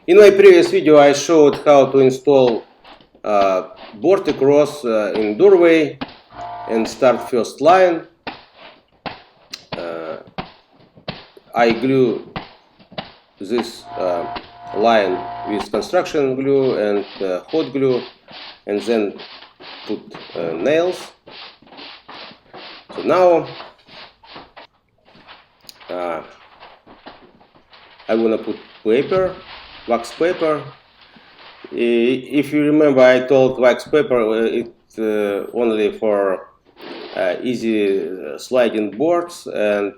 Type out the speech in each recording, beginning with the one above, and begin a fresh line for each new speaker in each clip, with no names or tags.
In my previous video, I showed how to install board across in doorway and start first line. I glue this line with construction glue and hot glue, and then put nails. So now I want to put paper, wax paper. If you remember, I told wax paper it's only for easy sliding boards, and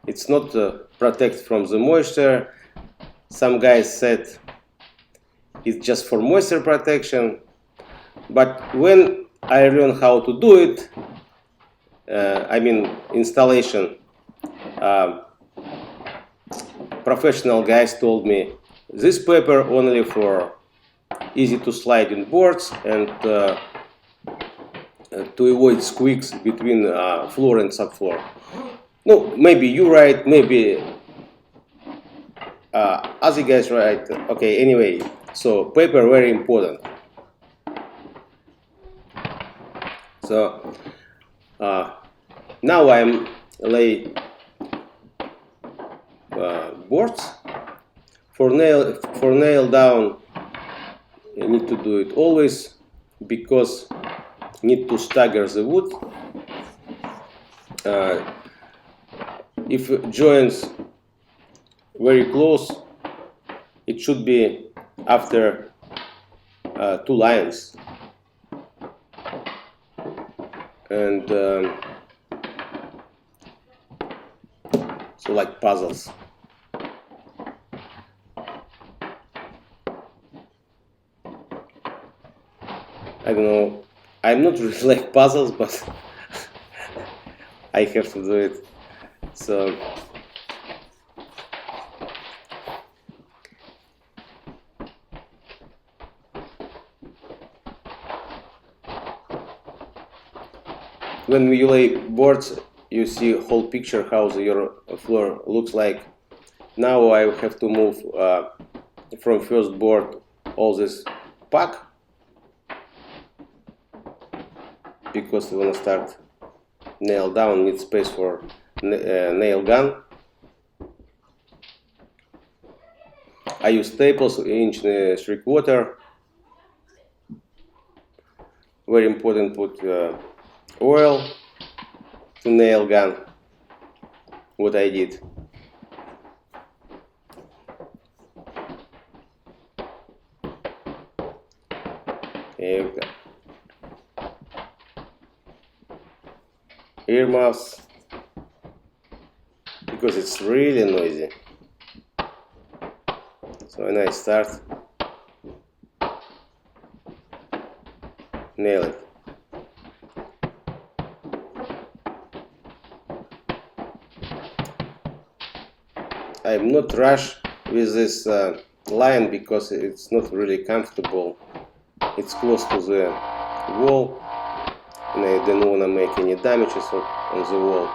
it's not protect from the moisture. Some guys said it's just for moisture protection, but when I learned how to do it, I mean installation, professional guys told me this paper only for easy to slide in boards and to avoid squeaks between floor and subfloor. No, maybe you're right, maybe other guys right. Okay, anyway, so paper very important. So now I'm lay boards. For nail down, you need to do it always because you need to stagger the wood. If joints very close, it should be after 2 lines, and so like puzzles. I don't know, I'm not really like puzzles, but I have to do it. So when you lay boards, you see whole picture how your floor looks like. Now I have to move from first board all this pack, because we want to start nail down, need space for nail gun. I use staples 1.75 inch. Very important, put oil to nail gun, what I did. Here we go. Earmuffs, because it's really noisy. So when I start, nail it. I'm not rush with this line because it's not really comfortable. It's close to the wall, and I don't want to make any damages on the wall.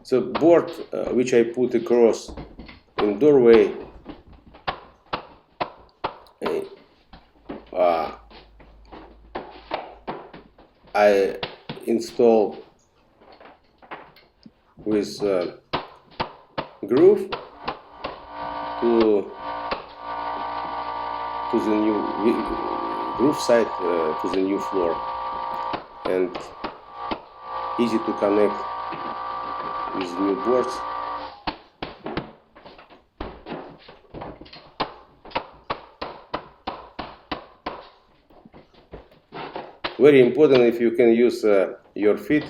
The board which I put across in doorway, I install with groove to the new groove side to the new floor, and easy to connect with new boards. Very important if you can use your feet.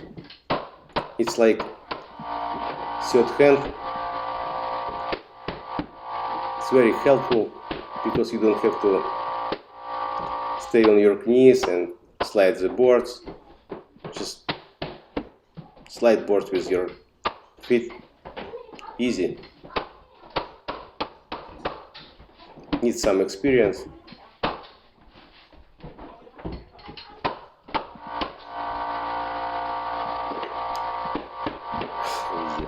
It's like third hand. It's very helpful because you don't have to stay on your knees and slide the boards. slide board with your feet. Easy. Need some experience. Easy.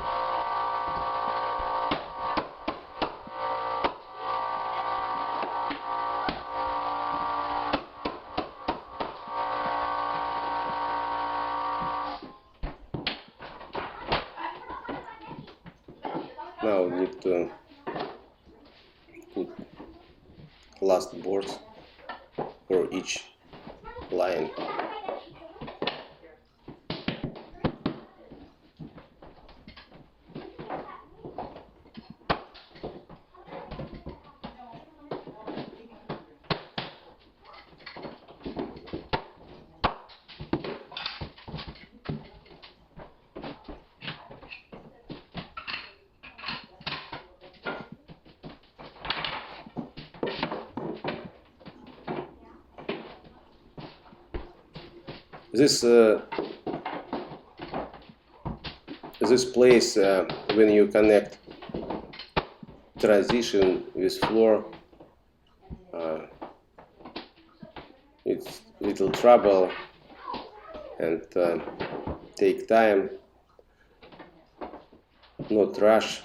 Now we need to put last boards for each line. This place when you connect transition with floor, it's little trouble and take time, not rush.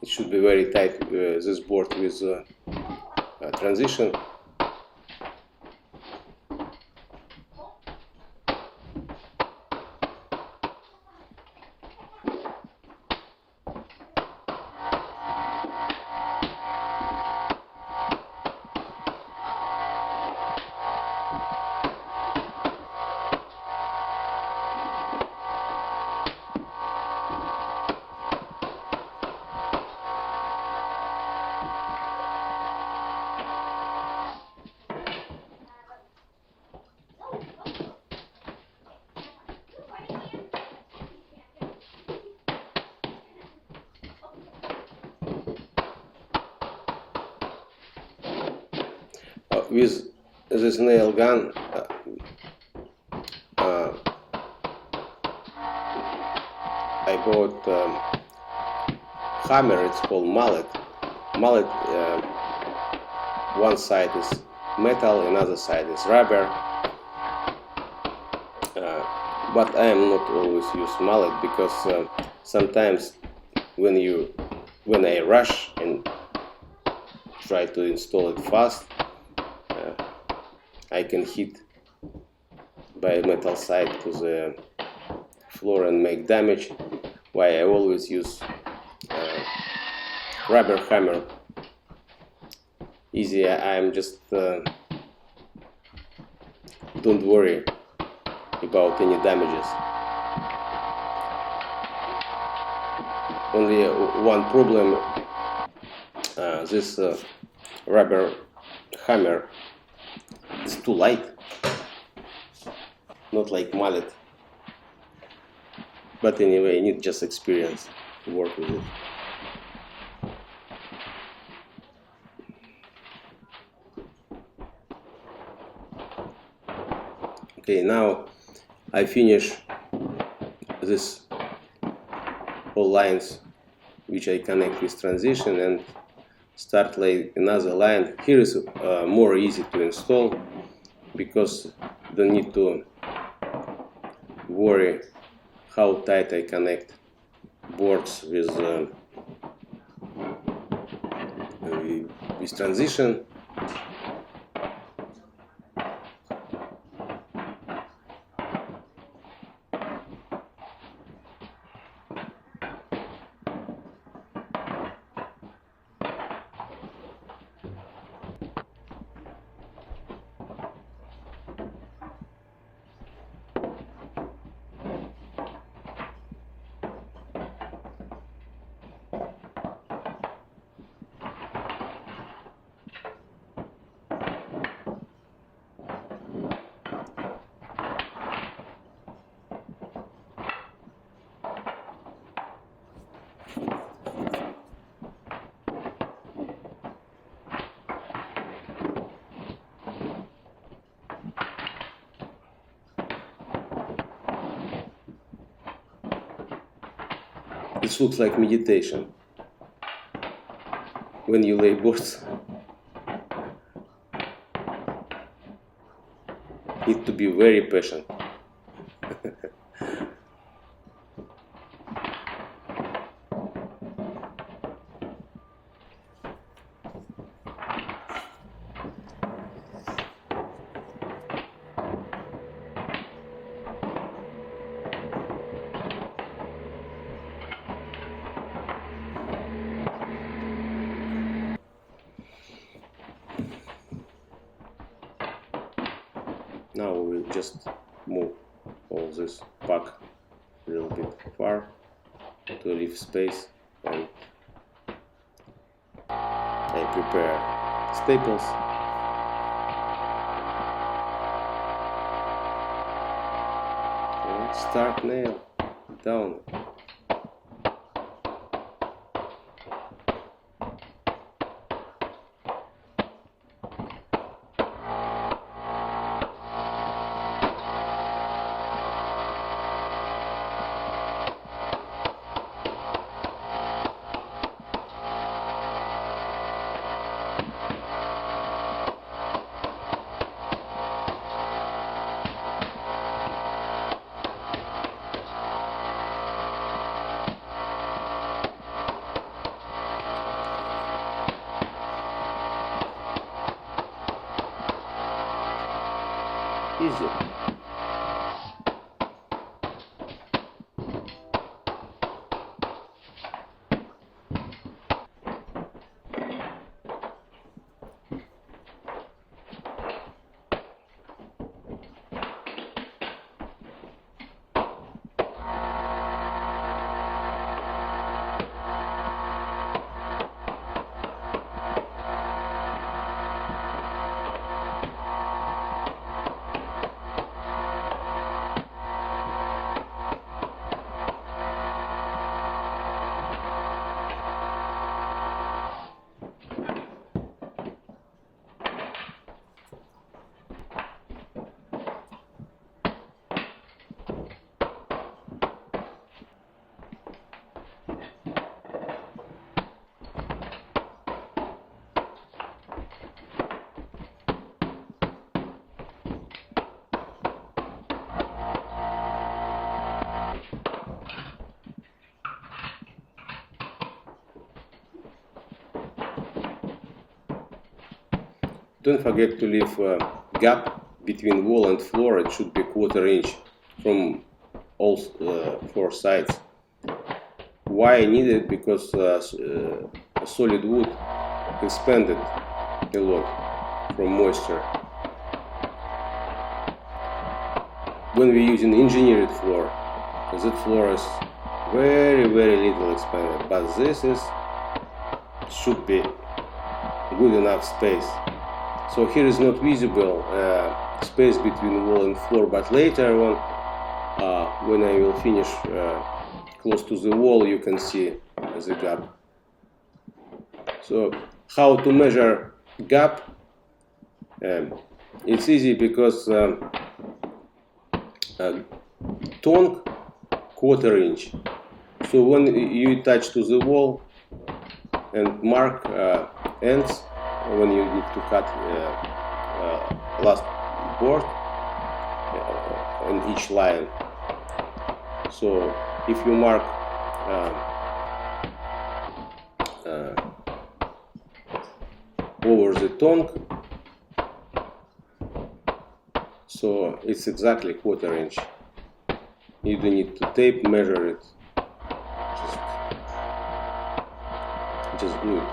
It should be very tight, this board with transition. With this nail gun, I bought hammer. It's called mallet. Mallet. One side is metal, another side is rubber. But I am not always use mallet because sometimes when I rush and try to install it fast, I can hit by metal side to the floor and make damage. Why I always use rubber hammer. Easy. I'm just don't worry about any damages. Only one problem. This rubber hammer is too light, not like mallet. But anyway, you need just experience to work with it. Okay, now I finish this all lines which I connect with transition and start like another line. Here is more easy to install because don't need to worry how tight I connect boards with transition. This looks like meditation when you lay boards. Need to be very patient. Now we will just move all this back a little bit far to leave space, and I prepare staples. And start nail down. Easy. Don't forget to leave a gap between wall and floor. It should be 1/4 inch from all 4 sides. Why I need it? Because solid wood expanded a lot from moisture. When we're using engineered floor, that floor is very little expanded, but this should be good enough space. So here is not visible space between wall and floor, but later on, when I will finish close to the wall, you can see the gap. So how to measure gap? It's easy because tongue 1/4 inch. So when you touch to the wall and mark ends, when you need to cut last board on each line. So if you mark over the tongue, so it's exactly 1/4 inch. You don't need to tape measure it. Just do it.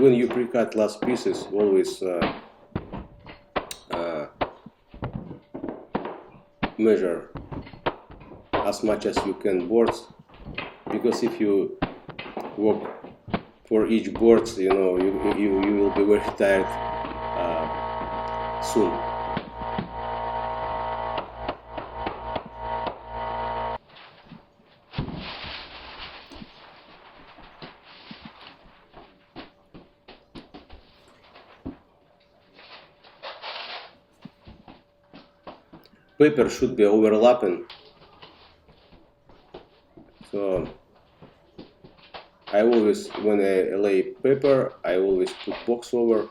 when you pre-cut last pieces, always measure as much as you can boards, because if you work for each board, you know, you will be very tired soon. Paper should be overlapping, so I always, when I lay paper, I always put box over.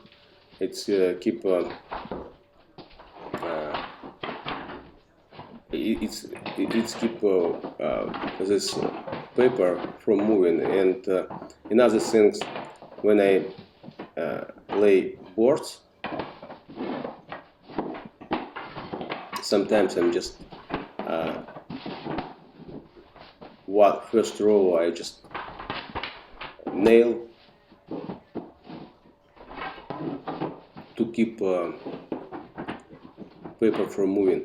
It's keep it's keep this paper from moving. And another things, when I lay boards, sometimes I'm just first row I just nail to keep paper from moving.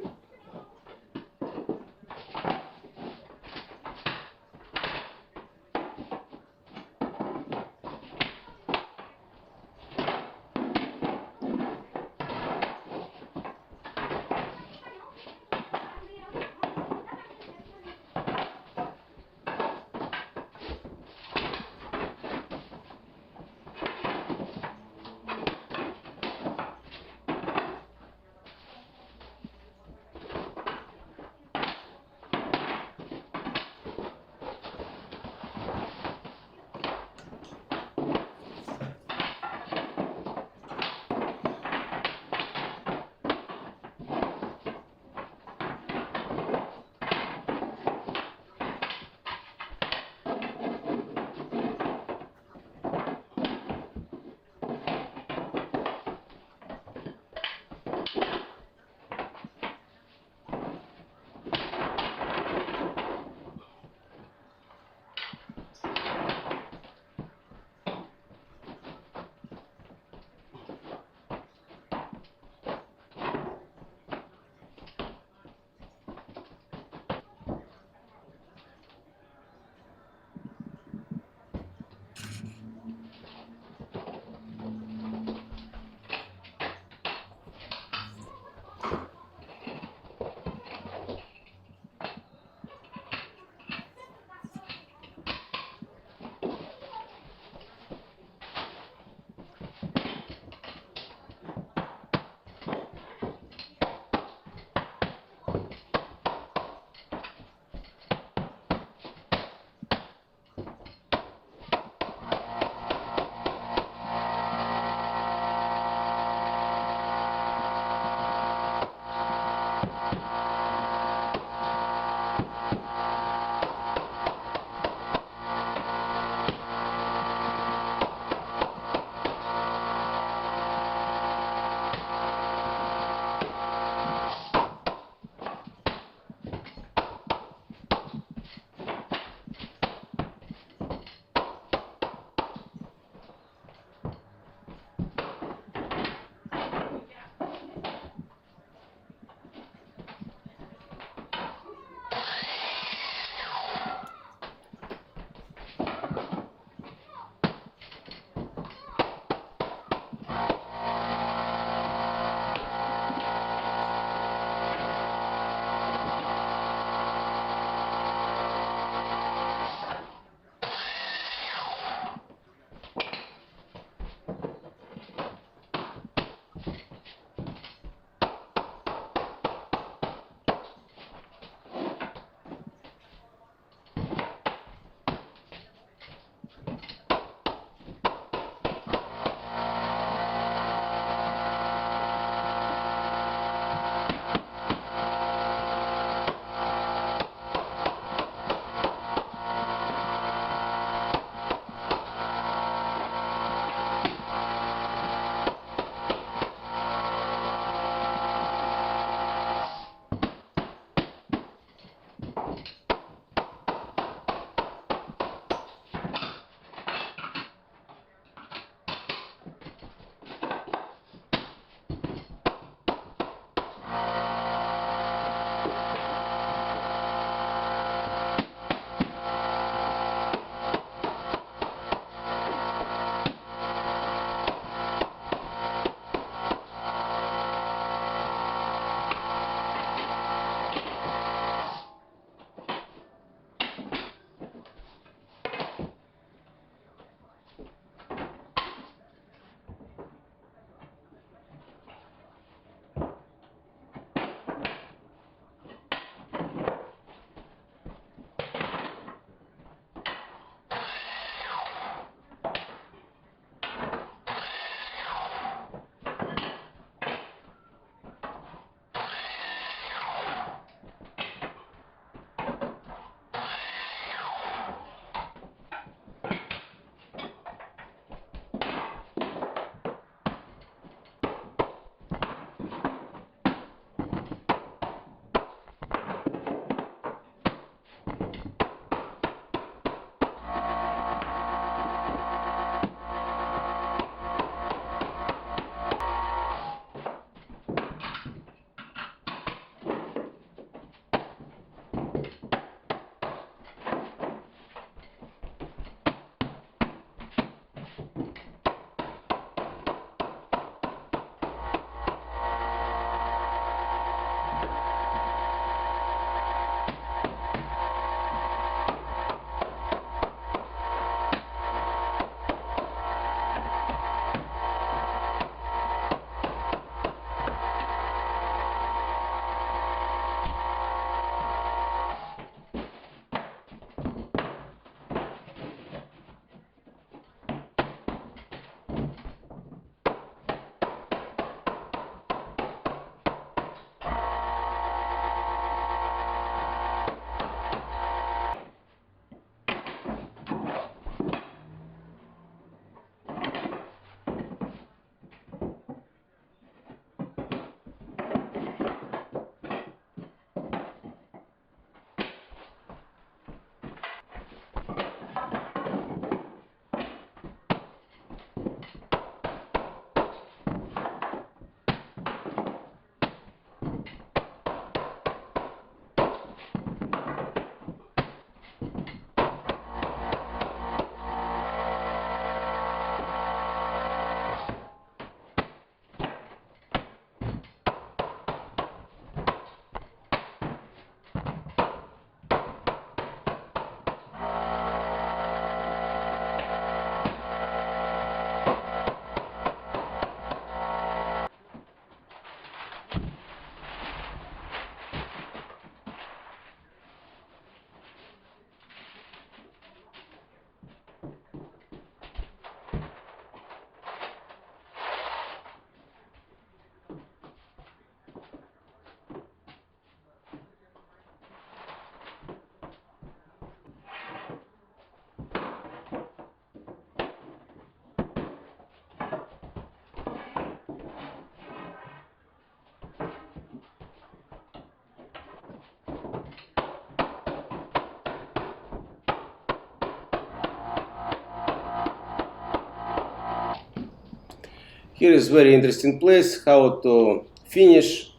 Here is very interesting place how to finish,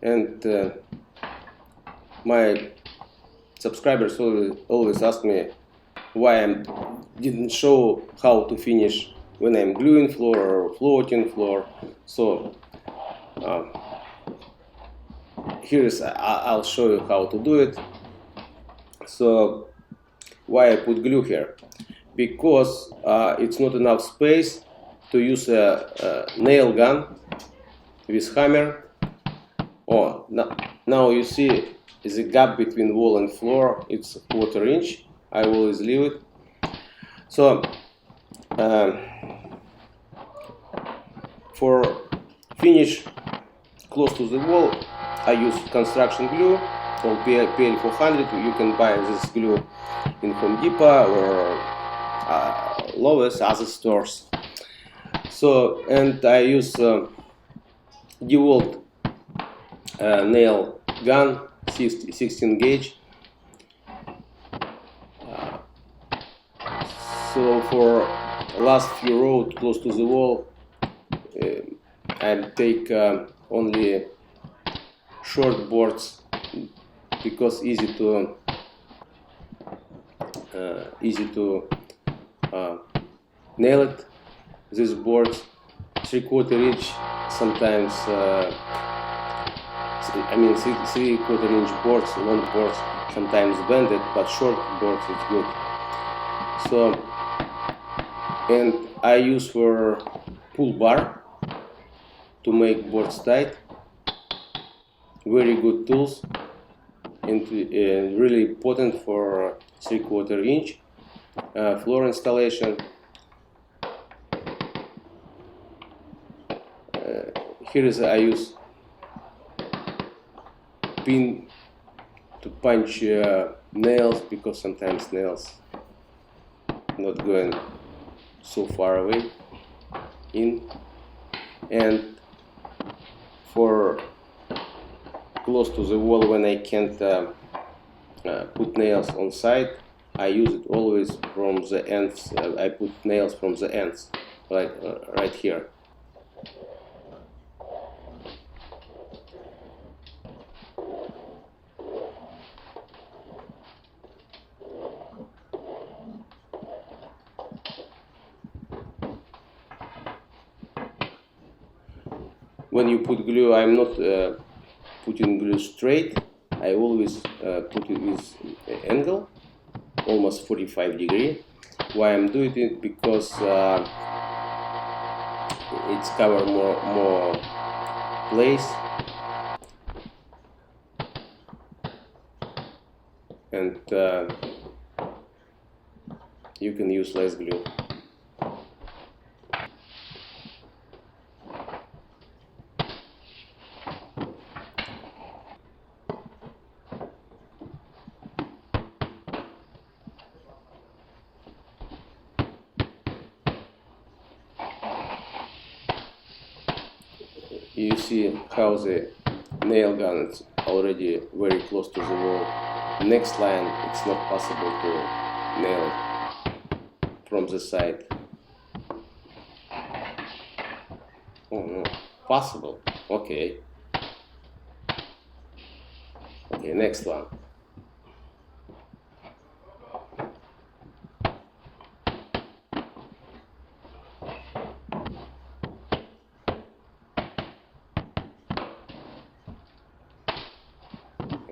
and my subscribers always ask me why I didn't show how to finish when I'm gluing floor or floating floor. So I'll show you how to do it. So why I put glue here? Because it's not enough space to use a nail gun with hammer. Oh, now you see is a gap between wall and floor. It's 1/4 inch. I always leave it. So for finish close to the wall, I use construction glue called PL400. You can buy this glue in Home Depot or Lowe's, other stores. So, and I use DeWalt nail gun, 16 gauge. So for last few rows close to the wall, I take only short boards because easy to nail it. These boards 3/4 inch, sometimes 3/4 inch boards, long boards, sometimes bended, but short boards is good. So, and I use for pull bar to make boards tight. Very good tools, and really important for 3/4 inch floor installation. Here is I use pin to punch nails, because sometimes nails not going so far away in. And for close to the wall, when I can't put nails on side, I use it always from the ends. I put nails from the ends, like right here. When you put glue, I'm not putting glue straight. I always put it with angle, almost 45 degrees. Why I'm doing it? Because it's cover more place, and you can use less glue. You see how the nail gun is already very close to the wall. Next line, it's not possible to nail it from the side. Oh no, possible. Okay. Okay, next one.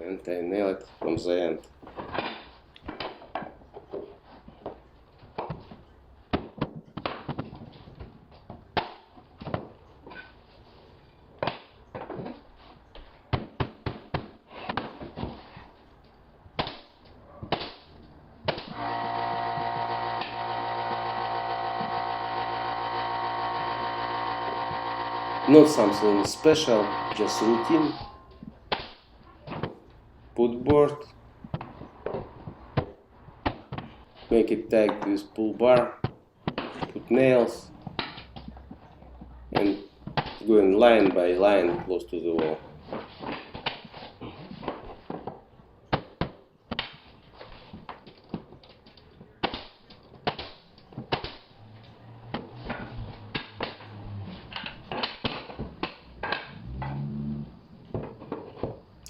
And I nail it from the end. Not something special, just routine. Put board, make it tight with pull bar, put nails, and going line by line close to the wall.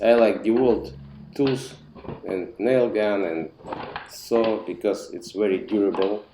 I like DeWalt tools and nail gun and saw because it's very durable.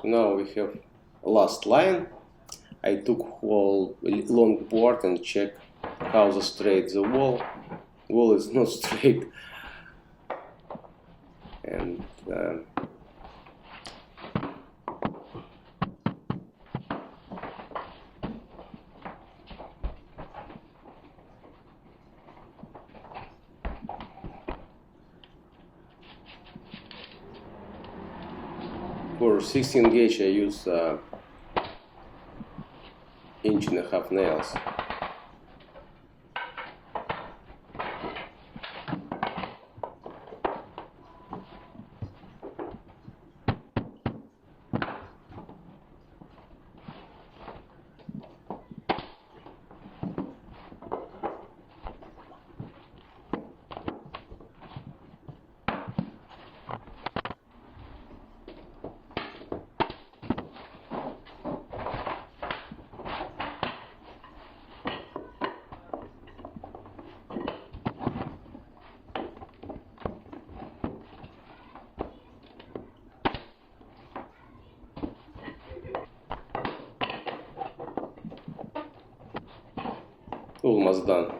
So now we have last line. I took whole long board and check how straight the wall. Wall is not straight, and for 16 gauge I use 1.5 nails. Almost done.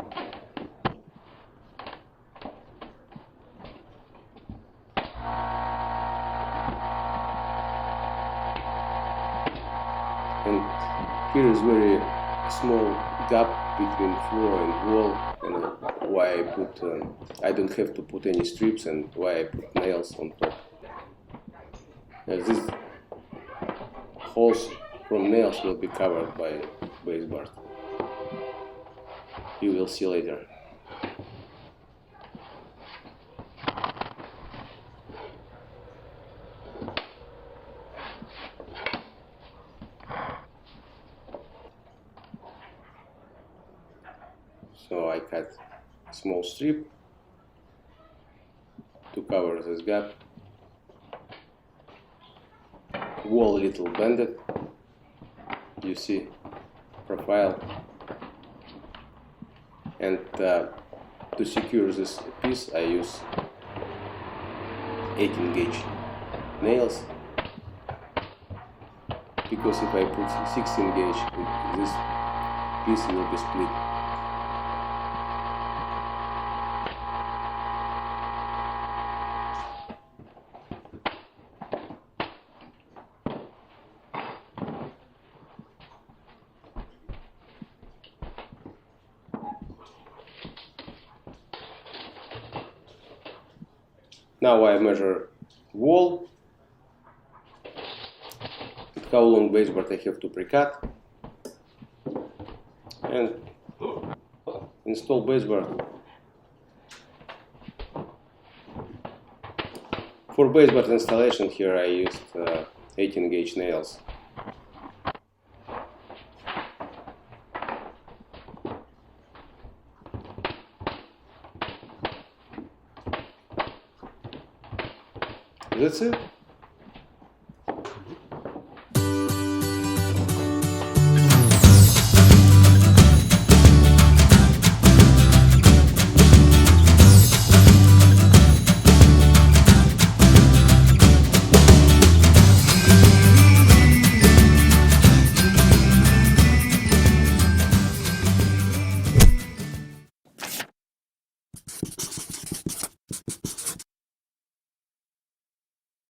And here is very small gap between floor and wall, and why I put I don't have to put any strips, and why I put nails on top. These holes from nails will be covered by baseboard. You will see later. So I cut a small strip to cover this gap. Wall little bended. You see profile. And to secure this piece I use 18 gauge nails, because if I put 16 gauge this piece will be split. Now I measure wall, how long baseboard I have to pre-cut. and install baseboard. For baseboard installation here I used 18 gauge nails. That's it.